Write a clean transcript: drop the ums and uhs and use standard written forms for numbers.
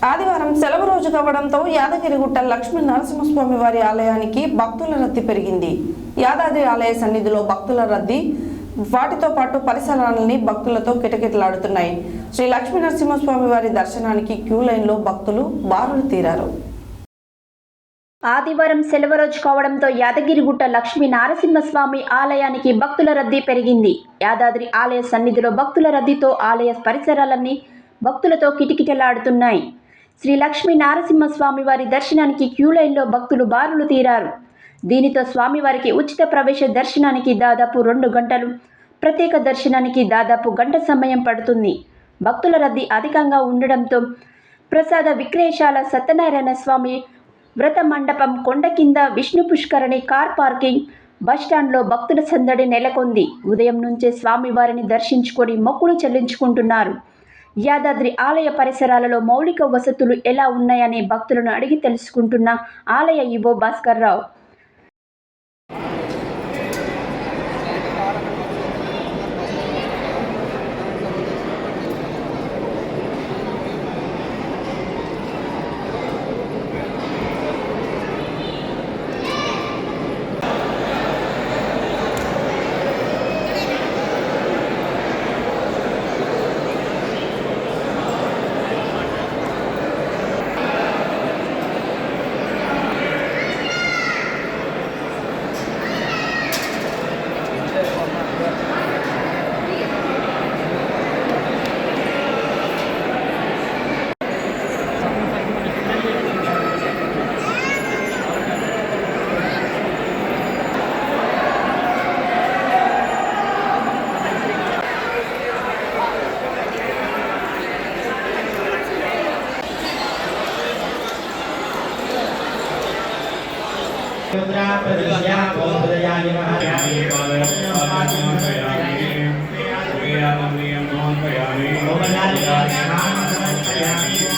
ఆదివారం సెలవు రోజు కావడంతో యాదగిరిగుట్ట లక్ష్మీ నరసింహస్వామి వారి ఆలయానికి భక్తుల రద్దీ పెరిగింది. యాదాద్రి ఆలయ సన్నిధిలో భక్తుల రద్దీ వాటితో పాటు పరిసరాలని భక్తులతో కిటకిటలాడుతున్నాయి. శ్రీ లక్ష్మీ నరసింహస్వామి వారి దర్శనానికి క్యూ లైన్లో భక్తులు బారులు తీరారు. ఆదివారం సెలవు రోజు కావడంతో యాదగిరిగుట్ట లక్ష్మీ నరసింహస్వామి ఆలయానికి భక్తుల రద్దీ పెరిగింది. యాదాద్రి ఆలయ సన్నిధిలో భక్తుల రద్దీతో ఆలయ పరిసరాలన్నీ భక్తులతో కిటకిటలాడుతున్నాయి. శ్రీ లక్ష్మీ నరసింహస్వామి వారి దర్శనానికి క్యూ లైన్లో భక్తులు బారులు తీరారు. దీనితో స్వామివారికి ఉచిత ప్రవేశ దర్శనానికి దాదాపు 2 గంటలు, ప్రత్యేక దర్శనానికి దాదాపు గంట సమయం పడుతుంది. భక్తుల రద్దీ అధికంగా ఉండడంతో ప్రసాద విక్రయశాల, సత్యనారాయణ స్వామి వ్రత మండపం, కొండ కింద విష్ణు పుష్కరణి, కార్ పార్కింగ్, బస్టాండ్లో భక్తుల సందడి నెలకొంది. ఉదయం నుంచే స్వామివారిని దర్శించుకొని మొక్కులు చెల్లించుకుంటున్నారు. యాదాద్రి ఆలయ పరిసరాలలో మౌలిక వసతులు ఎలా ఉన్నాయని భక్తులను అడిగి తెలుసుకుంటున్న ఆలయ ఈవో భాస్కర్ రావు.